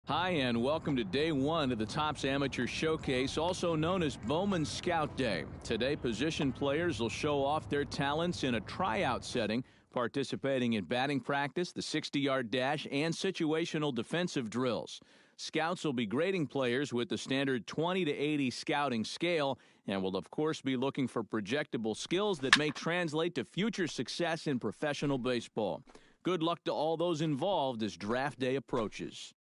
Hi, and welcome to day one of the Topps Amateur Showcase, also known as Bowman Scout Day. Today, position players will show off their talents in a tryout setting, participating in batting practice, the 60-yard dash, and situational defensive drills. Scouts will be grading players with the standard 20 to 80 scouting scale and will, of course, be looking for projectable skills that may translate to future success in professional baseball. Good luck to all those involved as draft day approaches.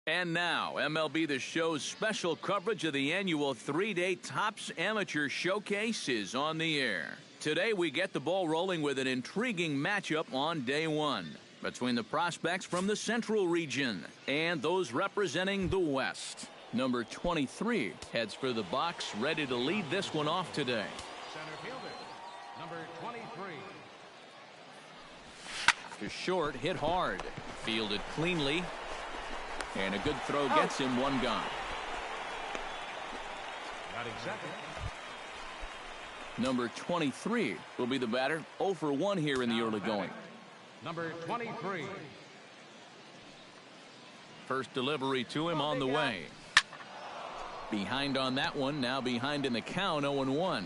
And now, MLB The Show's special coverage of the annual 3-day Topps Amateur Showcase is on the air. Today, we get the ball rolling with an intriguing matchup on day one between the prospects from the Central region and those representing the West. Number 23 heads for the box, ready to lead this one off today. Center fielder, number 23. To short, hit hard, fielded cleanly, and a good throw gets him one gone. Batting second. Number 23 will be the batter, 0 for 1 here in the early going. Number 23. First delivery to him on the way. Behind on that one, now behind in the count, 0-1.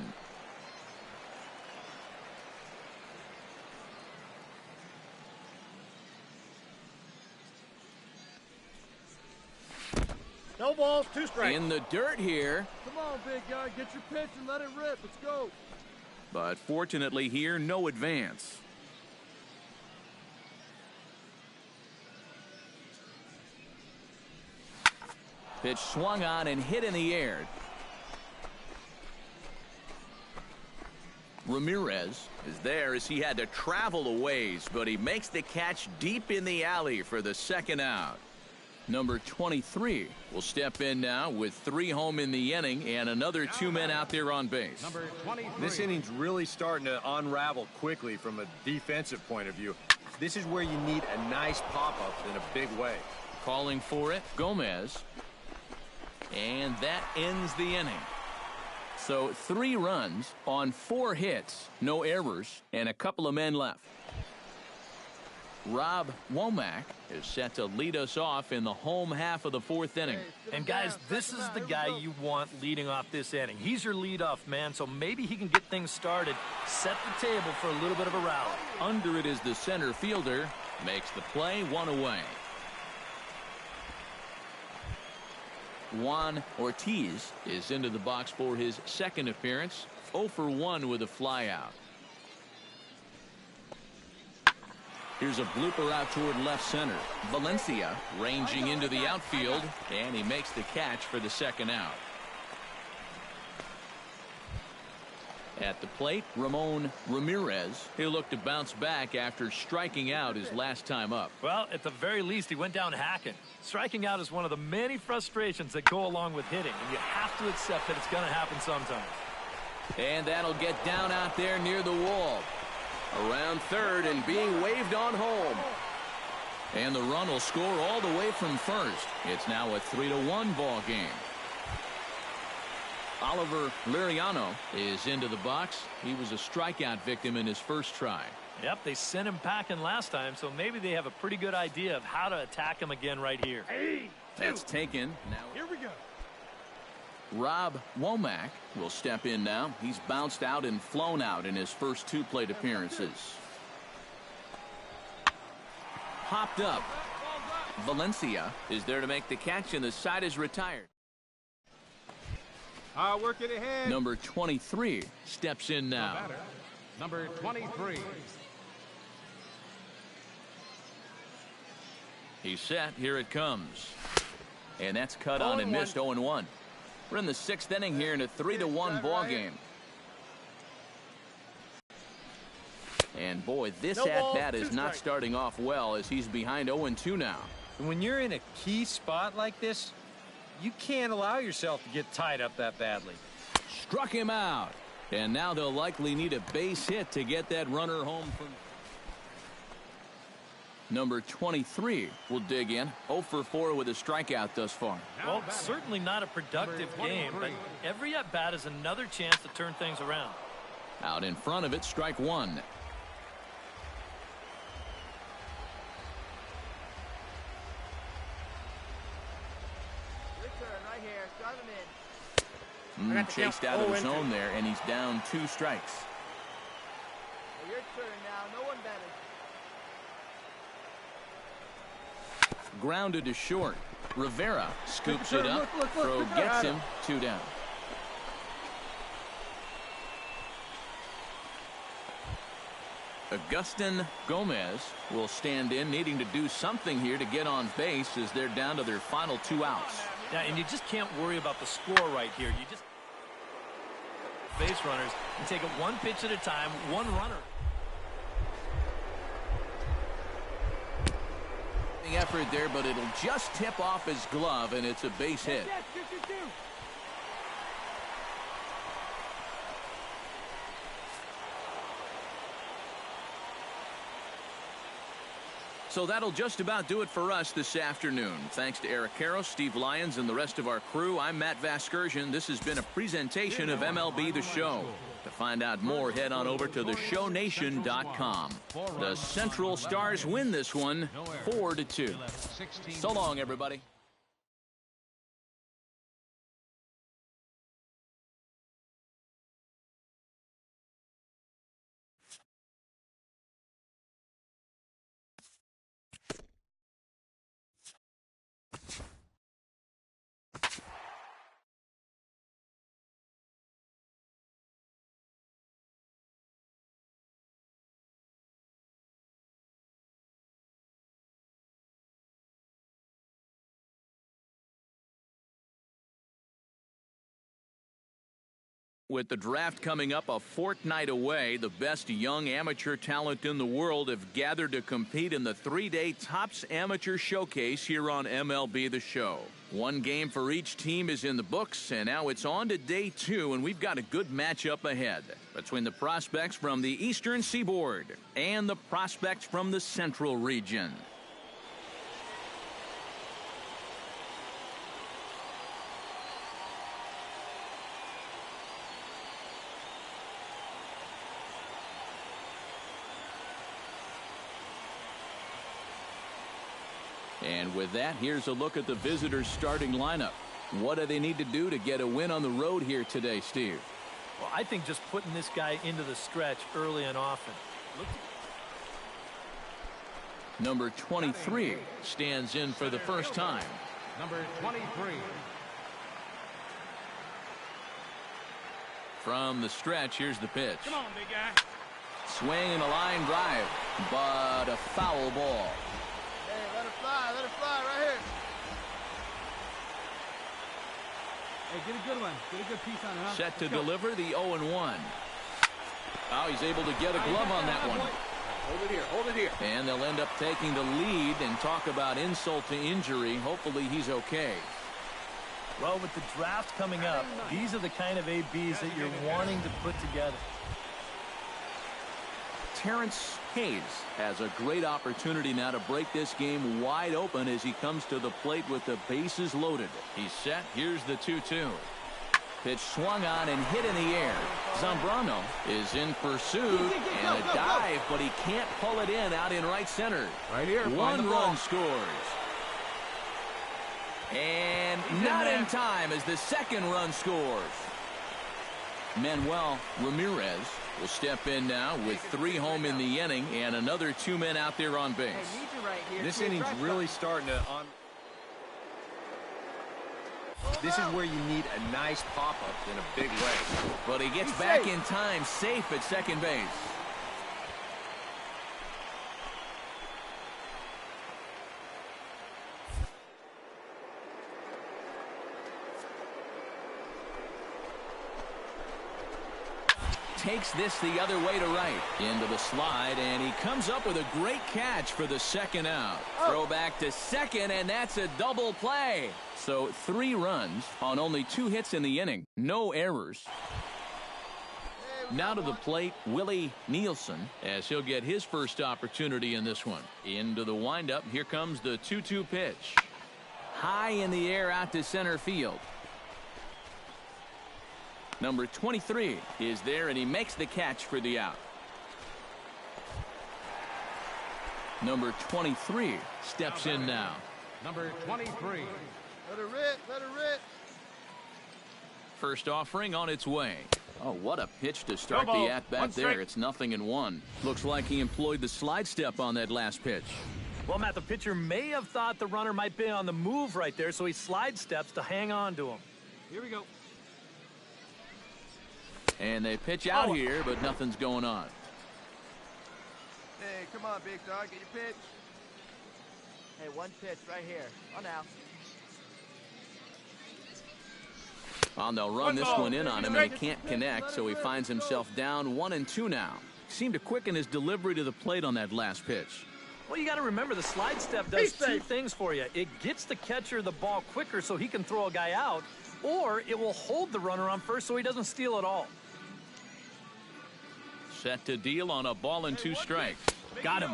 No balls, 2 strikes. In the dirt here. Come on, big guy, get your pitch and let it rip. Let's go. But fortunately here, no advance. Pitch swung on and hit in the air. Ramirez is there as he had to travel a ways, but he makes the catch deep in the alley for the second out. Number 23 will step in now with 3 home in the inning and another 2 men out there on base. Number 23. This inning's really starting to unravel quickly from a defensive point of view. This is where you need a nice pop-up in a big way. Calling for it, Gomez. And that ends the inning. So 3 runs on 4 hits, no errors, and a couple of men left. Rob Womack is set to lead us off in the home half of the 4th inning. And guys, this is the guy you want leading off this inning. He's your leadoff man, so maybe he can get things started, set the table for a little bit of a rally. Under it is the center fielder, makes the play, 1 away. Juan Ortiz is into the box for his second appearance, 0 for 1 with a flyout. Here's a blooper out toward left center. Valencia ranging into the outfield, and he makes the catch for the second out. At the plate, Ramon Ramirez. He'll look to bounce back after striking out his last time up. Well, at the very least, he went down hacking. Striking out is one of the many frustrations that go along with hitting, and you have to accept that it's going to happen sometimes. And that'll get down out there near the wall. Around third and being waved on home. And the run will score all the way from first. It's now a 3-1 ball game. Oliver Liriano is into the box. He was a strikeout victim in his first try. Yep, they sent him packing last time, so maybe they have a pretty good idea of how to attack him again right here. That's taken. Now Here we go. Rob Womack will step in now. He's bounced out and flown out in his first 2 plate appearances. Popped up. Valencia is there to make the catch, and the side is retired. Work it ahead. Number 23 steps in now. Batter, number 23. He's set. Here it comes. And that's cut on and missed, 0-1. We're in the 6th inning here in a 3-1 ball game. And boy, this at-bat is not starting off well as he's behind 0-2 now. When you're in a key spot like this, you can't allow yourself to get tied up that badly. Struck him out. And now they'll likely need a base hit to get that runner home from. Number 23 will dig in, 0 for 4 with a strikeout thus far. Well, certainly not a productive game, but every at-bat is another chance to turn things around. Out in front of it, strike 1. Your turn right here. Drive him in. Chased out of the zone there, and he's down 2 strikes. Your turn now. No one better. Grounded to short. Rivera scoops it up. Throw gets him. 2 down. Agustin Gomez will stand in, needing to do something here to get on base as they're down to their final 2 outs. Yeah, and you just can't worry about the score right here. You just base runners and take it one pitch at a time, one runner. The effort there, but it'll just tip off his glove, and it's a base hit. So that'll just about do it for us this afternoon. Thanks to Eric Karros, Steve Lyons, and the rest of our crew. I'm Matt Vasgersian. This has been a presentation of MLB The Show. To find out more, head on over to theshownation.com. The Central Stars win this one 4-2. So long, everybody. With the draft coming up a fortnight away, the best young amateur talent in the world have gathered to compete in the 3-day Topps Amateur Showcase here on MLB The Show. One game for each team is in the books, and now it's on to day 2, and we've got a good matchup ahead between the prospects from the Eastern Seaboard and the prospects from the Central region. And with that, here's a look at the visitors' starting lineup. What do they need to do to get a win on the road here today, Steve? Well, I think just putting this guy into the stretch early and often. Number 23 stands in for the first time. Number 23. From the stretch, here's the pitch. Come on, big guy. Swing and a line drive, but a foul ball. Let it fly right here. Hey, get a good one. Get a good piece on it, huh? Set to deliver the 0-1. Oh, he's able to get a glove on that one. Hold it here. Hold it here. And they'll end up taking the lead, and talk about insult to injury. Hopefully he's okay. Well, with the draft coming up, these are the kind of ABs that you're wanting to put together. Terrence Hayes has a great opportunity now to break this game wide open as he comes to the plate with the bases loaded. He's set. Here's the 2-2. Pitch swung on and hit in the air. Zambrano is in pursuit and a dive, but he can't pull it in out in right center. Right here. One run scores. And not in time as the second run scores. Manuel Ramirez will step in now with 3 home in the inning and another 2 men out there on base. This inning's really starting to This is where you need a nice pop-up in a big way. But he gets back in time, safe at second base. Takes this the other way to right. Into the slide, and he comes up with a great catch for the second out. Throw back to second, and that's a double play. So 3 runs on only 2 hits in the inning. No errors. Now to the plate, Willie Nielsen, as he'll get his first opportunity in this one. Into the windup, here comes the 2-2 pitch. High in the air out to center field. Number 23 is there, and he makes the catch for the out. Number 23 steps in now. Number 23. Let it rip. Let it rip. First offering on its way. Oh, what a pitch to start the at-bat there. It's 0-1. Looks like he employed the slide step on that last pitch. Well, Matt, the pitcher may have thought the runner might be on the move right there, so he slide steps to hang on to him. Here we go. And they pitch out here, but nothing's going on. Hey, come on, big dog. Get your pitch. Hey, one pitch right here. Oh, now. Oh, they'll run this one in on him, and he can't connect, so he finds himself down 1-2 now. Seemed to quicken his delivery to the plate on that last pitch. Well, you got to remember the slide step does two things for you. It gets the catcher the ball quicker so he can throw a guy out, or it will hold the runner on first so he doesn't steal it all. Set to deal on a ball and 2 strikes. Got him.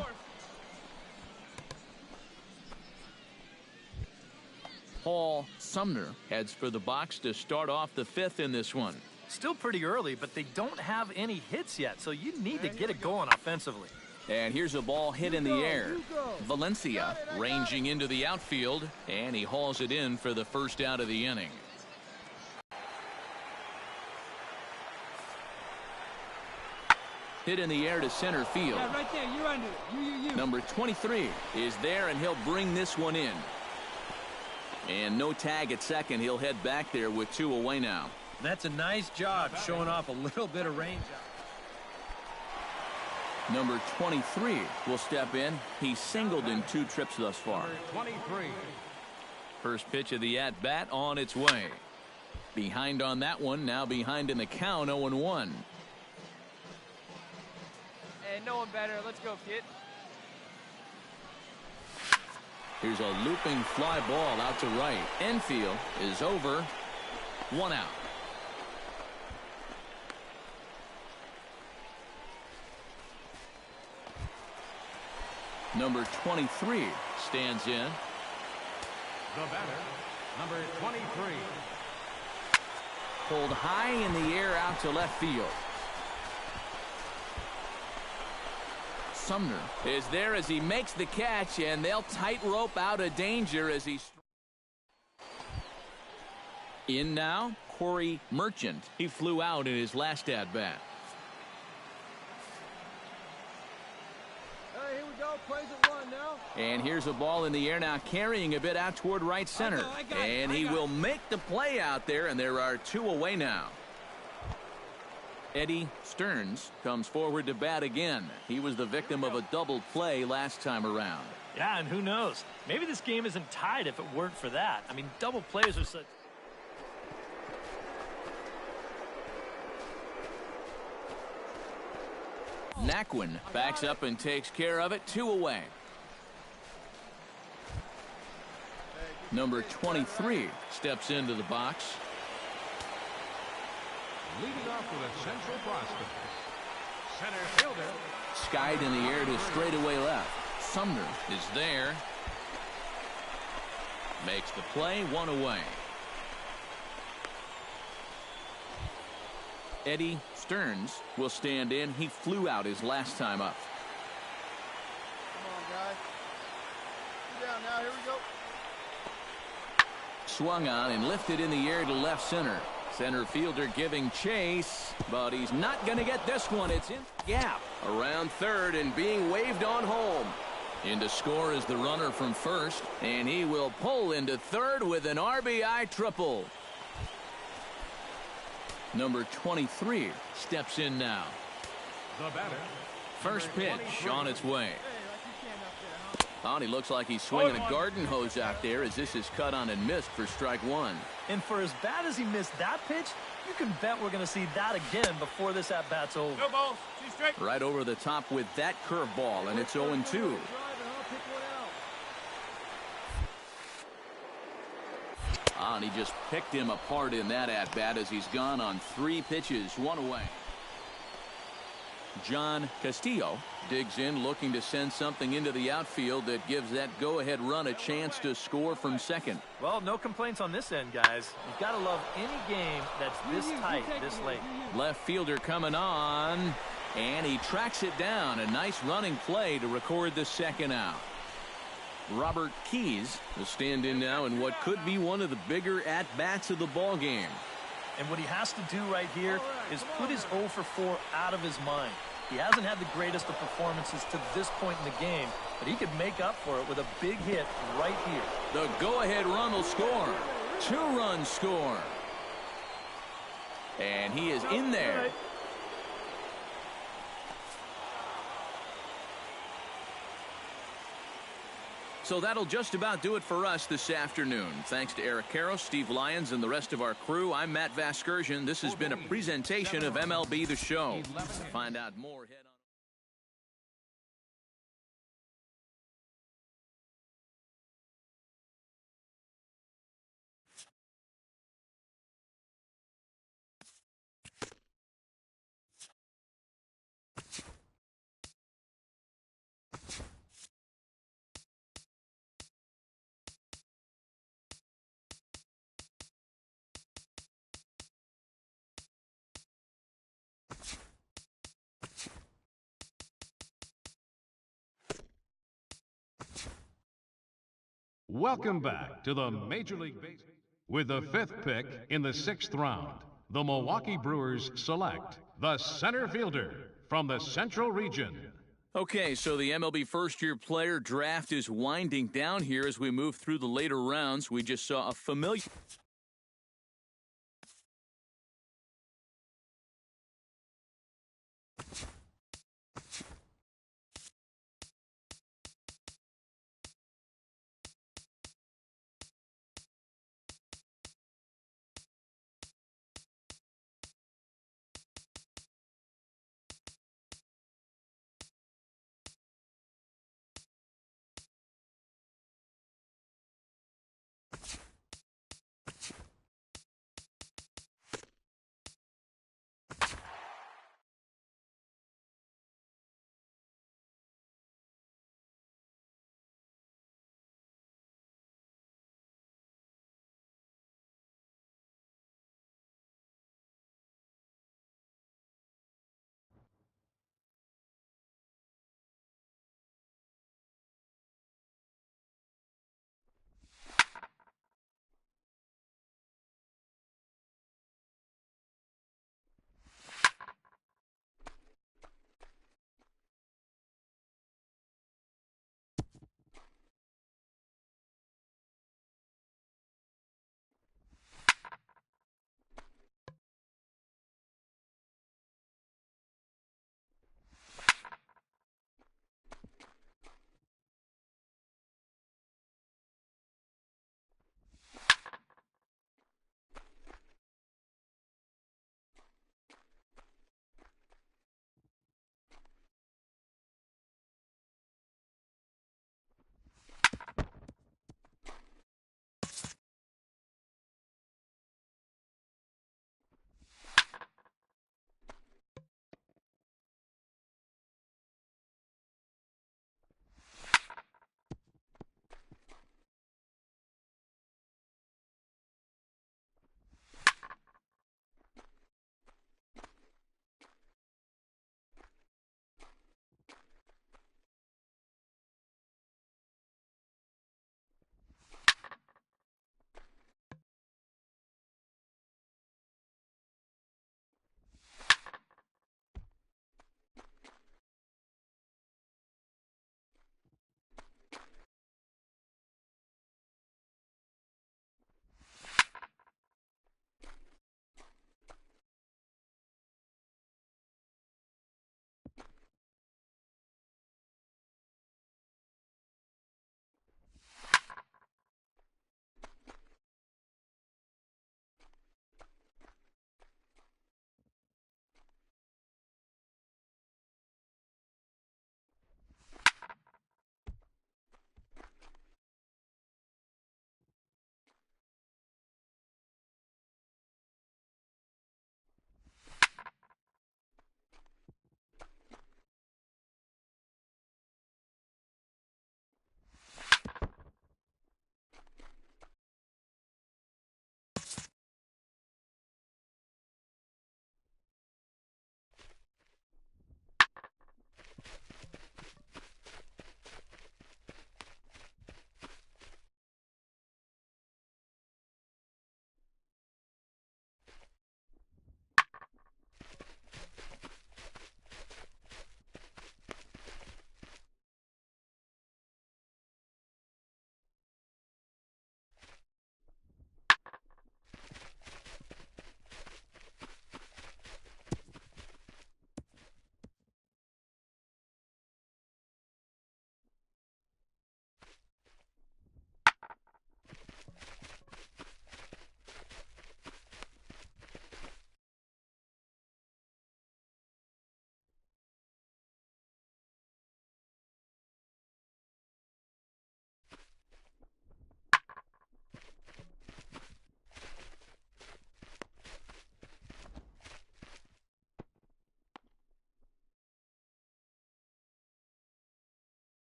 Paul Sumner heads for the box to start off the 5th in this one. Still pretty early, but they don't have any hits yet, so you need to get it going offensively. And here's a ball hit in the air. Valencia ranging into the outfield, and he hauls it in for the first out of the inning. Hit in the air to center field. Yeah, right there. You under it. You. Number 23 is there, and he'll bring this one in. And no tag at second. He'll head back there with 2 away now. That's a nice job showing off a little bit of range. Number 23 will step in. He's singled in 2 trips thus far. Number 23. First pitch of the at-bat on its way. Behind on that one. Now behind in the count, 0-1. Hey, no one better. Let's go, kid. Here's a looping fly ball out to right. Infield is over. 1 out. Number 23 stands in. The batter, number 23. Pulled high in the air out to left field. Sumner is there as he makes the catch, and they'll tightrope out of danger as he's in now. Corey Merchant. He flew out in his last at-bat. Hey, here we go. Plays at 1 now. And here's a ball in the air now, carrying a bit out toward right center. And he will make the play out there, and there are 2 away now. Eddie Stearns comes forward to bat again. He was the victim of a double play last time around. Yeah, and who knows? Maybe this game isn't tied if it weren't for that. I mean, double plays are such... Naquin backs up and takes care of it. 2 away. Number 23 steps into the box. Leading off with a central prospect. Center fielder. Skied in the air to straightaway left. Sumner is there. Makes the play. 1 away. Eddie Stearns will stand in. He flew out his last time up. Come on, guys. Get down now. Here we go. Swung on and lifted in the air to left center. Center fielder giving chase, but he's not going to get this one. It's in gap around third and being waved on home. In to score is the runner from first, and he will pull into third with an RBI triple. Number 23 steps in now. The batter. First pitch on its way. Hey, like you can up there, huh? Oh, and he looks like he's swinging a garden hose out there as this is cut on and missed for strike 1. And for as bad as he missed that pitch, you can bet we're going to see that again before this at-bat's over. No balls. 2 straight. Right over the top with that curveball, and it's 0-2. And he just picked him apart in that at-bat as he's gone on 3 pitches, 1 away. John Castillo digs in, looking to send something into the outfield that gives that go-ahead run a chance to score from second. Well, no complaints on this end, guys. You've got to love any game that's this tight, this late. Left fielder coming on, and he tracks it down. A nice running play to record the second out. Robert Keys will stand in now in what could be one of the bigger at-bats of the ball game. And what he has to do right here is put his 0 for 4 out of his mind. He hasn't had the greatest of performances to this point in the game, but he could make up for it with a big hit right here. The go-ahead run will score. 2-run score. And he is in there. So that'll just about do it for us this afternoon. Thanks to Eric Karros, Steve Lyons, and the rest of our crew. I'm Matt Vasgersian. This has been a presentation of MLB The Show. To find out more, head on. Welcome back to the Major League Baseball. With the 5th pick in the 6th round, the Milwaukee Brewers select the center fielder from the Central Region. Okay, so the MLB first-year player draft is winding down here as we move through the later rounds. We just saw a familiar...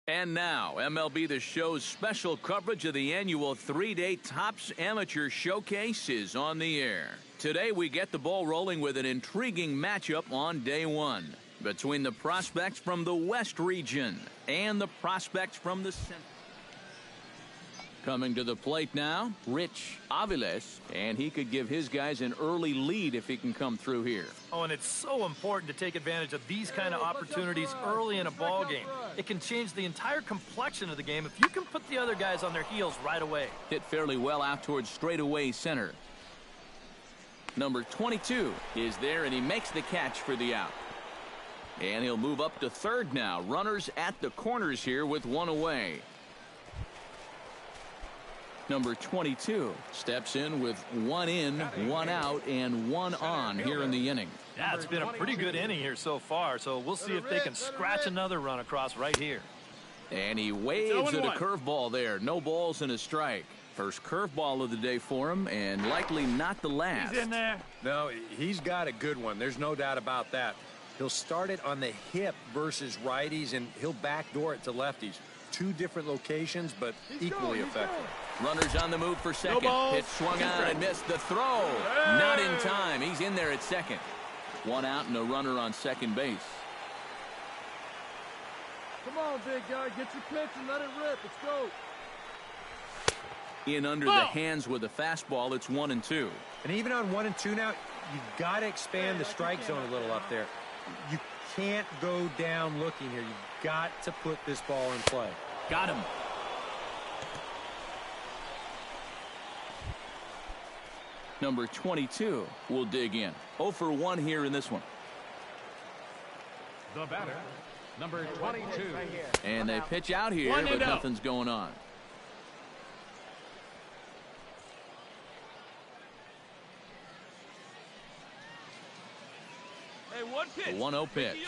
And now, MLB The Show's special coverage of the annual 3-day Topps Amateur Showcase is on the air. Today, we get the ball rolling with an intriguing matchup on day one between the prospects from the West region and the prospects from the Center. Coming to the plate now, Rich Aviles, and he could give his guys an early lead if he can come through here. Oh, and it's so important to take advantage of these kind of opportunities early in a ball game. It can change the entire complexion of the game if you can put the other guys on their heels right away. Hit fairly well out towards straightaway center. Number 22 is there, and he makes the catch for the out. And he'll move up to third now. Runners at the corners here with one away. Number 22 steps in with one in, one out, and one on here in the inning. Yeah, it's been a pretty good inning here so far, so we'll see if they can scratch another run across right here. And he waves at a curveball there. No balls and a strike. First curveball of the day for him, and likely not the last. He's in there. No, he's got a good one. There's no doubt about that. He'll start it on the hip versus righties, and he'll backdoor it to lefties. Two different locations, but equally effective. Runners on the move for second. Pitch swung on and missed the throw. Not in time. He's in there at second. One out and a runner on second base. Come on, big guy. Get your pitch and let it rip. Let's go. In under the hands with a fastball. It's 1-2. And even on 1-2 now, you've got to expand the strike zone a little up there. You can't go down looking here. You've got to put this ball in play. Got him. Number 22 will dig in. 0 for 1 here in this one. The batter, number 22. And they pitch out here, but nothing's going on. Hey, one pitch. 1-0 pitch.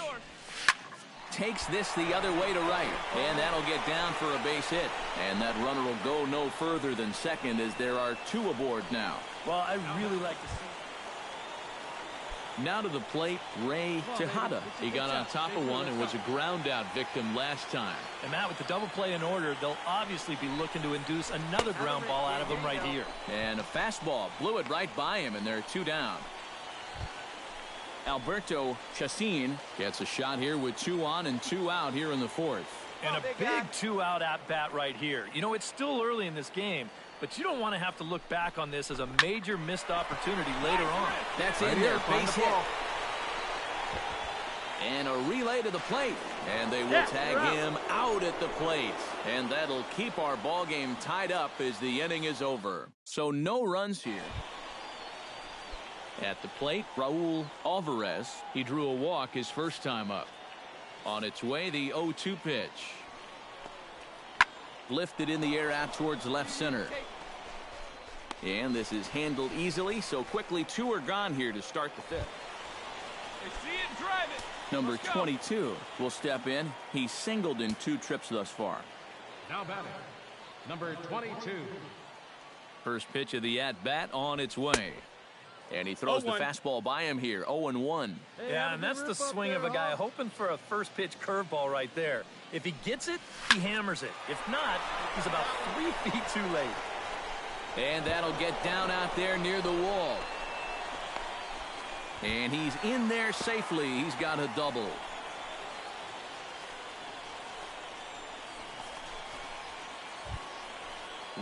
Takes this the other way to right, and that'll get down for a base hit. And that runner will go no further than second, as there are two aboard now. Well, I really like to see. Now to the plate, Ray Tejada. He got on top of one and was a ground out victim last time. And Matt, with the double play in order, they'll obviously be looking to induce another ground ball out of him right here. And a fastball blew it right by him, and they're two down. Alberto Chacin gets a shot here with 2 on and 2 out here in the fourth. And a big 2-out at-bat right here. You know, it's still early in this game, but you don't want to have to look back on this as a major missed opportunity later on. That's in there, base hit. And a relay to the plate. And they will tag him out at the plate. And that'll keep our ball game tied up as the inning is over. So no runs here. At the plate, Raul Alvarez. He drew a walk his first time up. On its way, the 0-2 pitch. Lifted in the air out towards left center. And this is handled easily, so quickly 2 are gone here to start the fifth. See it, drive it. Number 22 will step in. He's singled in 2 trips thus far. Now batting, number 22. First pitch of the at-bat on its way. And he throws the fastball by him here. 0-1. Yeah, and that's the swing of a guy hoping for a first pitch curveball right there. If he gets it, he hammers it. If not, he's about 3 feet too late. And that'll get down out there near the wall. And he's in there safely. He's got a double.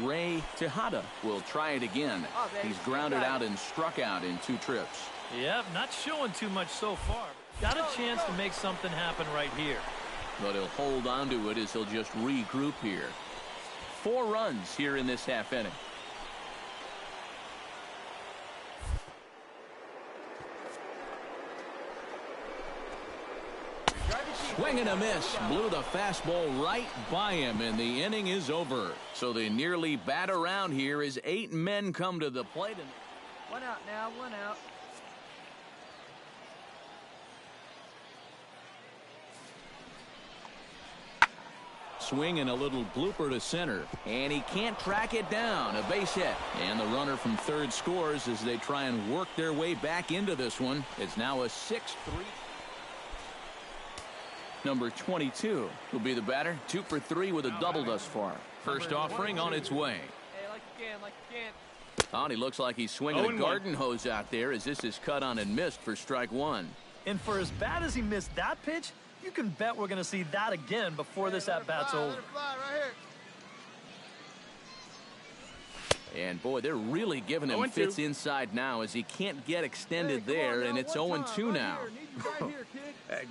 Ray Tejada will try it again. He's grounded out and struck out in 2 trips. Yep, not showing too much so far. Got a chance to make something happen right here. But he'll hold on to it as he'll just regroup here. 4 runs here in this half inning. Swing and a miss. Blew the fastball right by him, and the inning is over. So they nearly bat around here as 8 men come to the plate. And 1 out now, 1 out. swing and a little blooper to center, and he can't track it down. A base hit, and the runner from third scores as they try and work their way back into this one. It's now a 6-3. Number 22 will be the batter. 2 for 3 with a double thus far. First offering on its way. Hey, like again. Oh, and he looks like he's swinging a garden hose out there as this is cut on and missed for strike one. And for as bad as he missed that pitch, you can bet we're going to see that again before this at-bat's over. Let it fly right here. And boy, they're really giving him fits inside now as he can't get extended there, and it's 0-2 now.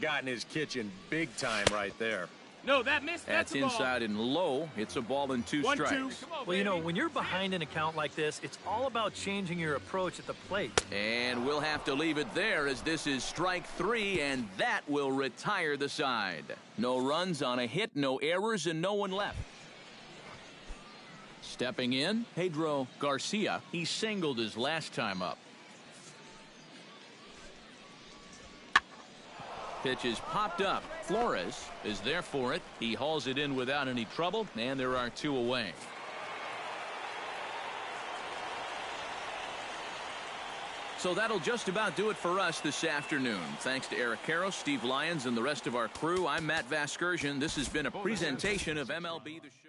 Got in his kitchen big time right there. No, that missed. That's inside and low. It's a ball and 2 strikes. Well, you know, when you're behind an account like this, it's all about changing your approach at the plate. And we'll have to leave it there as this is strike 3, and that will retire the side. No runs on a hit, no errors, and no one left. Stepping in, Pedro Garcia. He singled his last time up. Pitch is popped up. Flores is there for it. He hauls it in without any trouble, and there are 2 away. So that'll just about do it for us this afternoon. Thanks to Eric Karros, Steve Lyons, and the rest of our crew. I'm Matt Vasgersian. This has been a presentation of MLB The Show.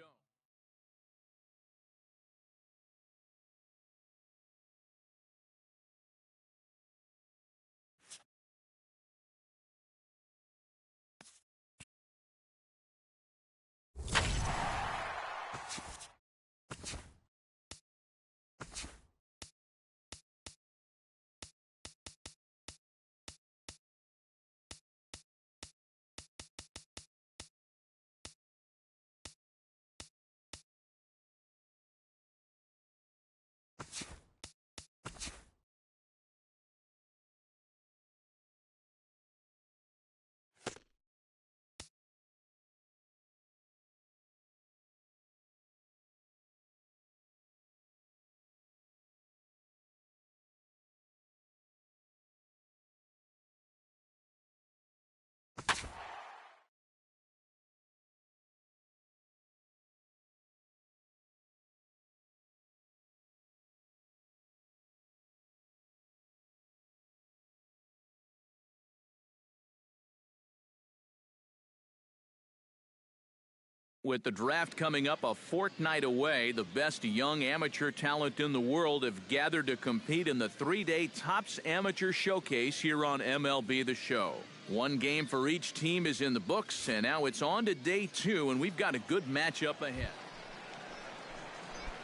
With the draft coming up a fortnight away, the best young amateur talent in the world have gathered to compete in the 3-day Topps Amateur Showcase here on MLB The Show. 1 game for each team is in the books, and now it's on to day 2, and we've got a good matchup ahead.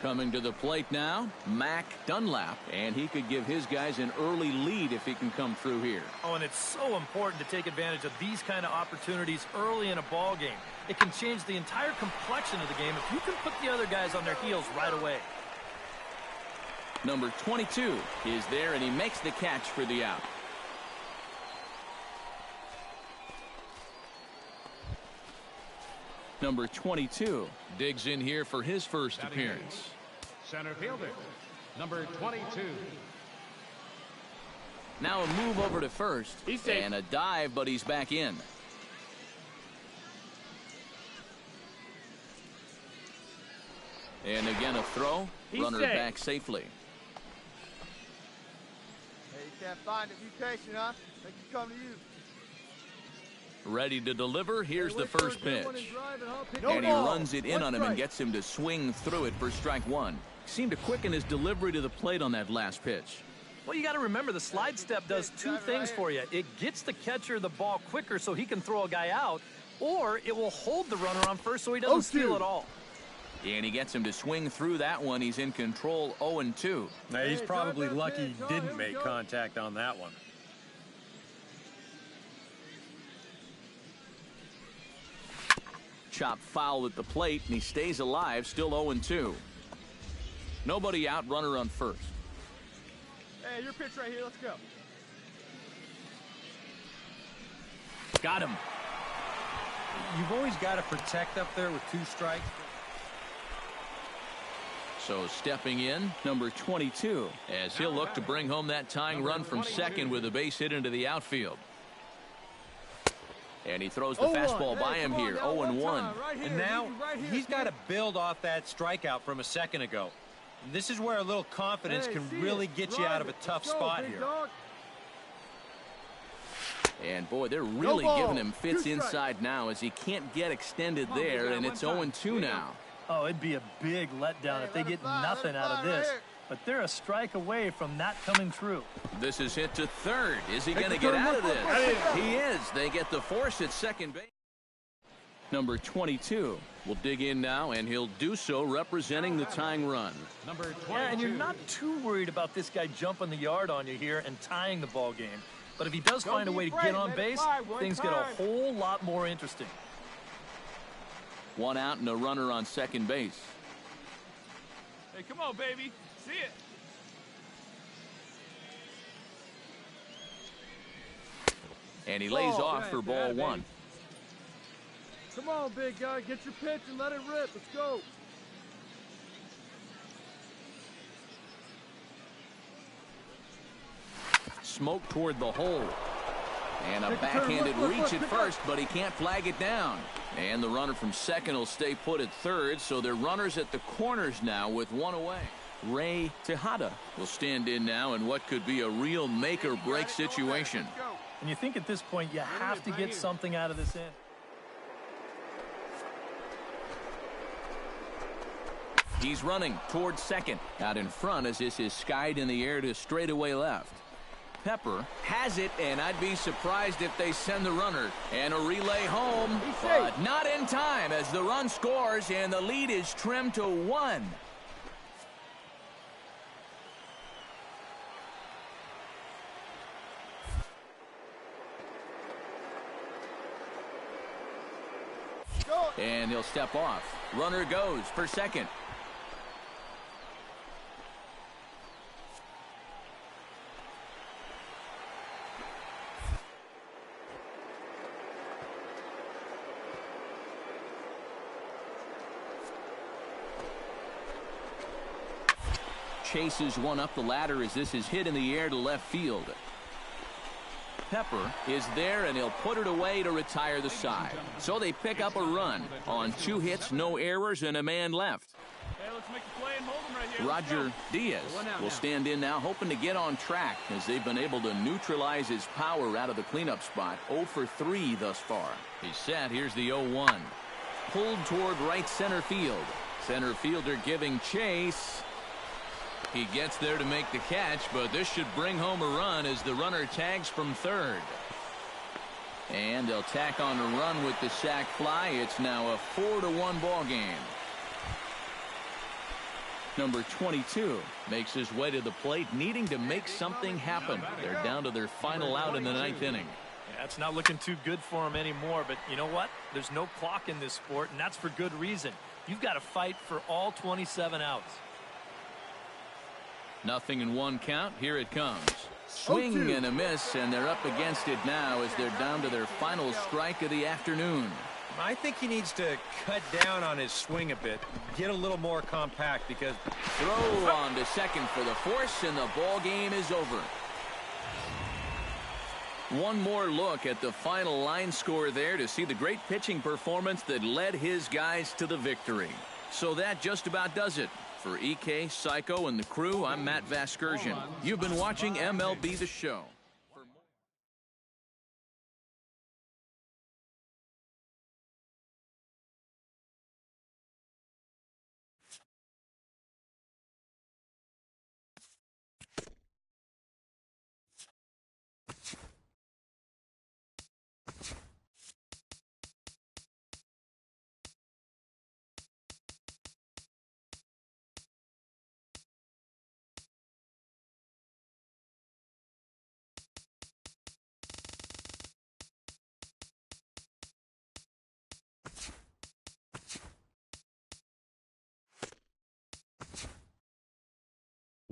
Coming to the plate now, Mac Dunlap, and he could give his guys an early lead if he can come through here. Oh, and it's so important to take advantage of these kind of opportunities early in a ball game. It can change the entire complexion of the game if you can put the other guys on their heels right away. Number 22 is there, and he makes the catch for the out. Number 22 digs in here for his first appearance. Center fielder, number 22. Now a move over to first, and a dive, but he's back in. And again a throw, runner back safely. Hey, you can't find it. Be patient, huh? Make it come to you. Ready to deliver. Here's the first pitch. And he runs it in on him and gets him to swing through it for strike 1. Seemed to quicken his delivery to the plate on that last pitch. Well, you got to remember the slide step does 2 things for you. It gets the catcher the ball quicker so he can throw a guy out, or it will hold the runner on first so he doesn't steal it all. And he gets him to swing through that one. He's in control, 0-2. Now, he's probably lucky he didn't make contact on that one. Chop foul at the plate, and he stays alive, still 0-2. Nobody out, runner on first. Hey, your pitch right here. Let's go. Got him. You've always got to protect up there with 2 strikes. So stepping in, number 22, as he'll look to bring home that tying run from second with a base hit into the outfield. And he throws the fastball by him here, 0-1. And now he's got to build off that strikeout from a second ago. This is where a little confidence can really get you out of a tough spot here. And, boy, they're really giving him fits inside now as he can't get extended there, and it's 0-2 now. Oh, it'd be a big letdown if they get nothing out of this. But they're a strike away from that coming true. This is hit to third. Is he going to get out of this? He is. They get the force at second base. Number 22 will dig in now, and he'll do so representing the tying run. Number 22. Yeah, and you're not too worried about this guy jumping the yard on you here and tying the ball game. But if he does find a way to get on base, things get a whole lot more interesting. One out and a runner on second base. Hey, come on, baby. See it. And he lays off for ball one. Come on, big guy. Get your pitch and let it rip. Let's go. Smoke toward the hole. And a backhanded reach at first, but he can't flag it down. And the runner from second will stay put at third, so they're runners at the corners now with one away. Ray Tejada will stand in now in what could be a real make-or-break situation. And you think at this point you have to get something out of this inning. He's running towards second. Out in front as this is skied in the air to straightaway left. Pepper has it, and I'd be surprised if they send the runner. And a relay home, but not in time as the run scores, and the lead is trimmed to 1. And he'll step off. Runner goes for second. Chases one up the ladder as this is hit in the air to left field. Pepper is there, and he'll put it away to retire the side. So they pick up a run on 2 hits, no errors, and a man left. Hey, let's make the play and hold him right here. Roger Diaz will stand in now, hoping to get on track as they've been able to neutralize his power out of the cleanup spot. 0 for 3 thus far. He's set. Here's the 0-1. Pulled toward right center field. Center fielder giving chase. He gets there to make the catch, but this should bring home a run as the runner tags from third. And they'll tack on a run with the sac fly. It's now a 4-1 ball game. Number 22 makes his way to the plate, needing to make something happen. They're down to their final out in the 9th inning. Yeah, it's not looking too good for him anymore, but you know what? There's no clock in this sport, and that's for good reason. You've got to fight for all 27 outs. Nothing in 1 count. Here it comes. Swing and a miss, and they're up against it now as they're down to their final strike of the afternoon. I think he needs to cut down on his swing a bit, get a little more compact because... Throw on to second for the force, and the ball game is over. One more look at the final line score there to see the great pitching performance that led his guys to the victory. So that just about does it. For EK, Psycho, and the crew, I'm Matt Vasgersian. You've been watching MLB The Show.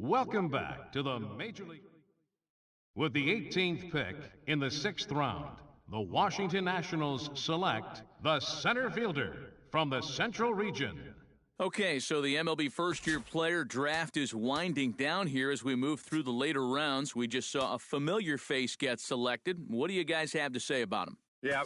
Welcome back to the Major League. With the 18th pick in the 6th round, the Washington Nationals select the center fielder from the Central Region. Okay, so the MLB first-year player draft is winding down here as we move through the later rounds. We just saw a familiar face get selected. What do you guys have to say about him? Yeah.